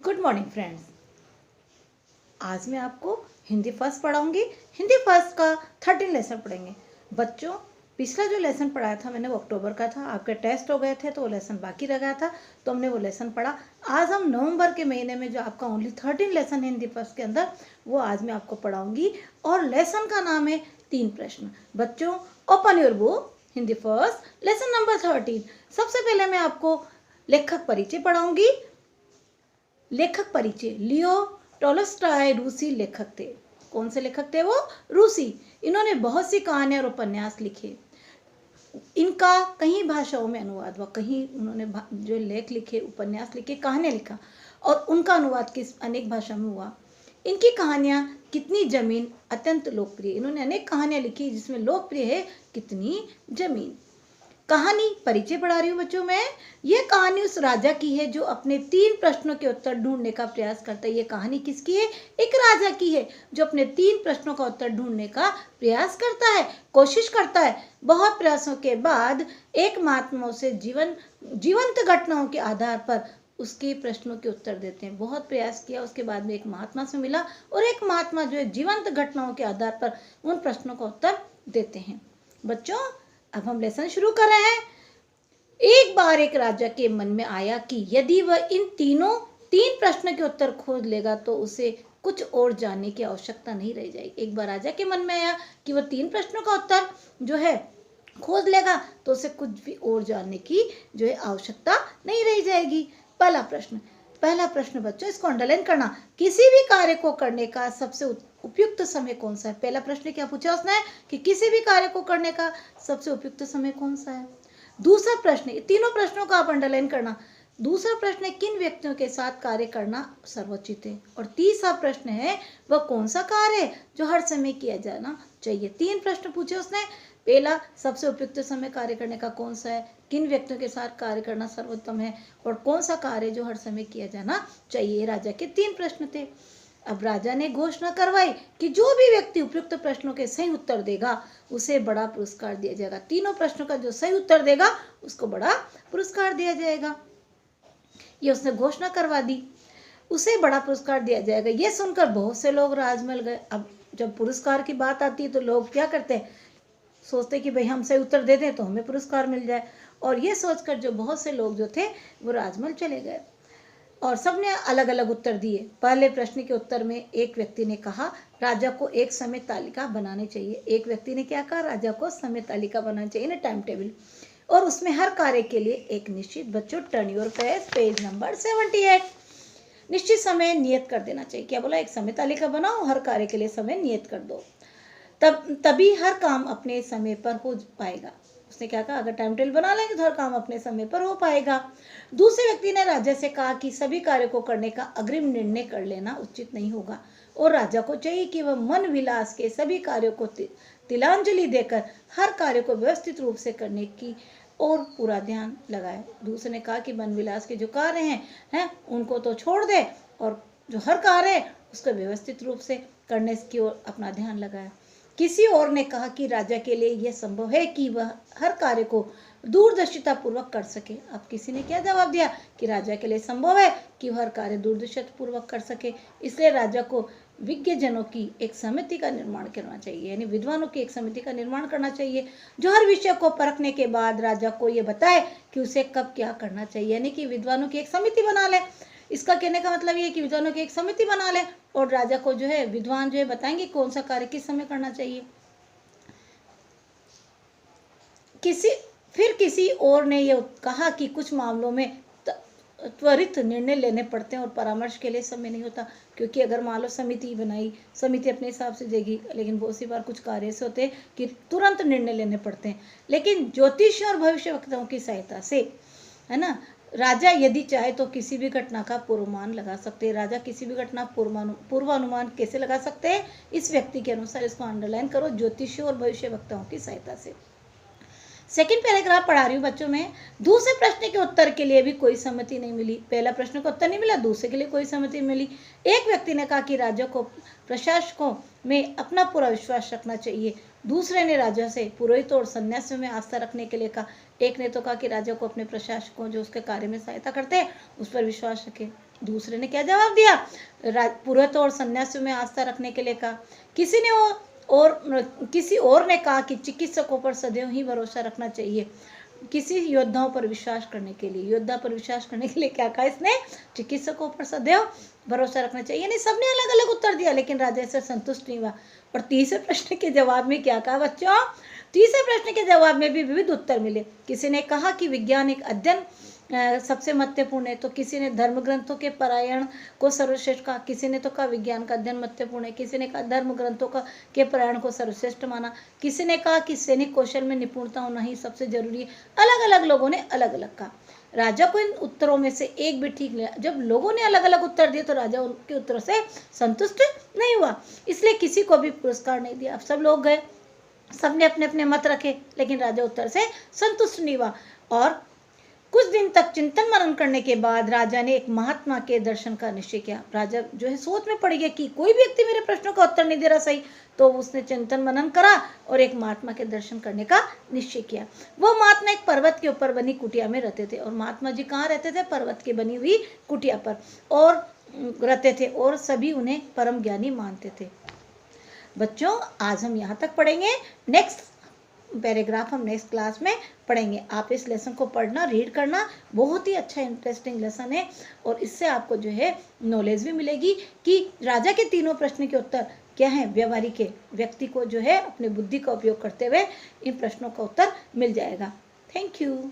Good morning friends. आज मैं आपको हिंदी फर्स्ट पढ़ाऊंगी। हिंदी फर्स्ट का 13 लेसन पढ़ेंगे। बच्चों, पिछला जो लेसन पढ़ाया था मैंने वो अक्टूबर का था। आपके टेस्ट हो गए थे तो वो लेसन बाकी रह गया था, तो हमने वो लेसन पढ़ा। आज हम नवंबर के महीने में जो आपका ओनली 13 लेसन हिंदी फर्स्ट के अंदर, वो आज मैं आपको पढ़ाऊंगी। और लेसन का नाम है 3 प्रश्न। बच्चों, open your book, Hindi first lesson number 13। सबसे पहले मैं आपको लेखक परिचय पढ़ाऊंगी। लेखक परिचय। लियो टॉलस्टॉय रूसी लेखक थे। कौन से लेखक थे वो? रूसी। इन्होंने बहुत सी कहानियां और उपन्यास लिखे। इनका कई भाषाओं में अनुवाद हुआ। कहीं उन्होंने जो लेख लिखे, उपन्यास लिखे, कहानियां लिखा और उनका अनुवाद किस अनेक भाषा में हुआ। इनकी कहानियां कितनी जमीन अत्यंत लोकप्रिय। इन्होंने अनेक कहानियां लिखी जिसमें लोकप्रिय है कितनी जमीन। कहानी परिचय पढ़ा रही हूँ बच्चों मैं। यह कहानी उस राजा की है जो अपने 3 प्रश्नों के उत्तर ढूंढने का प्रयास करता है। ये कहानी किसकी है? एक राजा की है जो अपने 3 प्रश्नों का उत्तर ढूंढने का प्रयास करता है, कोशिश करता है। बहुत प्रयासों के बाद एक महात्मा उसे जीवंत घटनाओं के आधार पर उसके प्रश्नों के उत्तर देते हैं। बहुत प्रयास किया, उसके बाद में एक महात्मा से मिला और एक महात्मा जो है जीवंत घटनाओं के आधार पर उन प्रश्नों का उत्तर देते हैं। बच्चों, अब हम लेसन शुरू कर रहे हैं। एक बार एक राजा के मन में आया कि यदि वह इन 3 प्रश्नों के उत्तर खोज लेगा तो उसे कुछ और जानने की आवश्यकता नहीं रह जाएगी। एक बार राजा के मन में आया कि वह 3 प्रश्नों का उत्तर जो है खोज लेगा तो उसे कुछ भी और जानने की जो है आवश्यकता नहीं रह जाएगी। पहला प्रश्न बच्चों, इसको अंडरलाइन करना। किसी भी कार्य को करने का सबसे उपयुक्त समय कौन सा है? पहला प्रश्न क्या पूछा उसने कि किसी भी कार्य को करने का सबसे उपयुक्त समय कौन सा है। दूसरा प्रश्न, तीनों प्रश्नों को आप अंडरलाइन करना। दूसरा प्रश्न है किन व्यक्तियों के साथ कार्य करना सर्वोचित है। और तीसरा प्रश्न है वह कौन सा कार्य है जो हर समय किया जाना चाहिए। 3 प्रश्न पूछे उसने। पहला, सबसे उपयुक्त समय कार्य करने का कौन सा है, किन व्यक्तियों के साथ कार्य करना सर्वोत्तम है और कौन सा कार्य जो हर समय किया जाना चाहिए। राजा के 3 प्रश्न थे। अब राजा ने घोषणा करवाई कि जो भी व्यक्ति उपयुक्त प्रश्नों के सही उत्तर देगा उसे बड़ा पुरस्कार दिया जाएगा। तीनों प्रश्नों का जो सही उत्तर देगा उसको बड़ा पुरस्कार दिया जाएगा। ये उसने घोषणा करवा दी, उसे बड़ा पुरस्कार दिया जाएगा। ये सुनकर बहुत से लोग राजमहल गए। अब जब पुरस्कार की बात आती है तो लोग क्या करते हैं, सोचते कि भाई हम सही उत्तर दे दें तो हमें पुरस्कार मिल जाए। और ये सोचकर जो बहुत से लोग जो थे वो राजमहल चले गए और सबने अलग अलग उत्तर दिए। पहले प्रश्न के उत्तर में एक व्यक्ति ने कहा राजा को एक समय तालिका बनानी चाहिए। एक व्यक्ति ने क्या कहा? राजा को समय तालिका बनानी चाहिए ना, टाइम टेबल, और उसमें हर कार्य के लिए एक निश्चित, बच्चों टर्न योर पेज नंबर 78, निश्चित समय नियत कर देना चाहिए। क्या बोला? एक समय तालिका बनाओ, हर कार्य के लिए समय नियत कर दो, तभी हर काम अपने समय पर हो पाएगा। उसने क्या कहा? अगर टाइम टेबल बना लेंगे तो हर काम अपने समय पर हो पाएगा। दूसरे व्यक्ति ने राजा से कहा कि सभी कार्य को करने का अग्रिम निर्णय कर लेना उचित नहीं होगा और राजा को चाहिए कि वह मन विलास के सभी कार्यों को तिलांजलि देकर हर कार्य को व्यवस्थित रूप से करने की और पूरा ध्यान लगाए। दूसरे ने कहा कि मन विलास के जो कार्य हैं उनको तो छोड़ दे और जो हर कार्य है उसको व्यवस्थित रूप से करने की ओर अपना ध्यान लगाए। किसी और ने कहा कि राजा के लिए यह संभव है कि वह हर कार्य को दूरदर्शिता पूर्वक कर सके। अब किसी ने क्या जवाब दिया कि राजा के लिए संभव है कि वह हर कार्य दूरदर्शिता पूर्वक कर सके, इसलिए राजा को विज्ञजनों की एक समिति का निर्माण करना चाहिए, यानी विद्वानों की एक समिति का निर्माण करना चाहिए जो हर विषय को परखने के बाद राजा को ये बताए कि उसे कब क्या करना चाहिए। यानी कि विद्वानों की एक समिति बना ले। इसका कहने का मतलब ये है कि विद्वानों की एक समिति बना ले और राजा को जो है विद्वान जो है बताएंगे कौन सा कार्य किस समय करना चाहिए। किसी और ने यह कहा कि कुछ मामलों में त्वरित निर्णय लेने पड़ते हैं और परामर्श के लिए समय नहीं होता, क्योंकि अगर मान लो समिति बनाई, समिति अपने हिसाब से देगी, लेकिन बहुत सी बार कुछ कार्य ऐसे होते हैं कि तुरंत निर्णय लेने पड़ते हैं। लेकिन ज्योतिषियों और भविष्यवक्ताओं की सहायता से, है ना, राजा यदि चाहे तो किसी भी घटना का पूर्वानुमान लगा सकते हैं। राजा किसी भी घटना पूर्वानुमान कैसे लगा सकते हैं? इस व्यक्ति के अनुसार। इसको अंडरलाइन करो, ज्योतिषियों और भविष्यवक्ताओं की सहायता से। सेकंड पैराग्राफ पढ़ा रही हूँ बच्चों में। दूसरे प्रश्न के उत्तर के लिए भी कोई सहमति नहीं मिली। पहला प्रश्न का उत्तर नहीं मिला, दूसरे के लिए कोई सहमति मिली। एक व्यक्ति ने कहा कि राजा को प्रशासकों में अपना पूरा विश्वास रखना चाहिए। दूसरे ने राजा से पुरोहितों और सन्यासियों में आस्था रखने के लिए कहा। एक ने तो कहा कि राजा को अपने प्रशासकों जो उसके कार्य में सहायता करते हैं उस पर विश्वास रखे। दूसरे ने क्या जवाब दिया? पुरोहित और सन्यासियों में आस्था रखने के लिए कहा। किसी और ने कहा कि चिकित्सकों पर सदैव ही भरोसा रखना चाहिए। किसी योद्धाओं पर विश्वास करने के लिए, योद्धा पर विश्वास करने के लिए क्या कहा इसने? चिकित्सकों पर सदैव भरोसा रखना चाहिए। यानी सबने अलग अलग उत्तर दिया, लेकिन राजा इससे संतुष्ट नहीं हुआ। और तीसरे प्रश्न के जवाब में क्या कहा बच्चों? तीसरे प्रश्न के जवाब में भी विविध उत्तर मिले। किसी ने कहा कि वैज्ञानिक अध्ययन सबसे महत्वपूर्ण है, तो किसी ने धर्म ग्रंथों के पारायण को सर्वश्रेष्ठ कहा। किसी ने तो कहा विज्ञान का अध्ययन महत्वपूर्ण है, किसी ने कहा धर्म ग्रंथों के पारायण को सर्वश्रेष्ठ माना, किसी ने कहा कि सैनिक कौशल में निपुणता होना ही सबसे जरूरी है। अलग अलग लोगों ने अलग अलग कहा। राजा को इन उत्तरों में से एक भी ठीक नहीं। जब लोगों ने अलग अलग उत्तर दिए तो राजा उनके उत्तरों से संतुष्ट नहीं हुआ, इसलिए किसी को भी पुरस्कार नहीं दिया। अब सब लोग गए, सबने अपने अपने मत रखे, लेकिन राजा उत्तर से संतुष्ट नहीं हुआ। और कुछ दिन तक चिंतन मनन करने के बाद राजा ने एक महात्मा के दर्शन का निश्चय किया। राजा जो है सोच में पड़ गया कि कोई भी व्यक्ति मेरे प्रश्नों का उत्तर नहीं दे रहा सही, तो उसने चिंतन मनन करा और एक महात्मा के दर्शन करने का निश्चय किया। वो महात्मा एक पर्वत के ऊपर बनी कुटिया में रहते थे। और महात्मा जी कहाँ रहते थे? पर्वत की बनी हुई कुटिया पर और रहते थे, और सभी उन्हें परम ज्ञानी मानते थे। बच्चों, आज हम यहाँ तक पढ़ेंगे। नेक्स्ट पैराग्राफ हम नेक्स्ट क्लास में पढ़ेंगे। आप इस लेसन को पढ़ना, रीड करना, बहुत ही अच्छा इंटरेस्टिंग लेसन है। और इससे आपको जो है नॉलेज भी मिलेगी कि राजा के तीनों प्रश्न के उत्तर क्या हैं। व्यवहारिक व्यक्ति को जो है अपने बुद्धि का उपयोग करते हुए इन प्रश्नों का उत्तर मिल जाएगा। Thank you.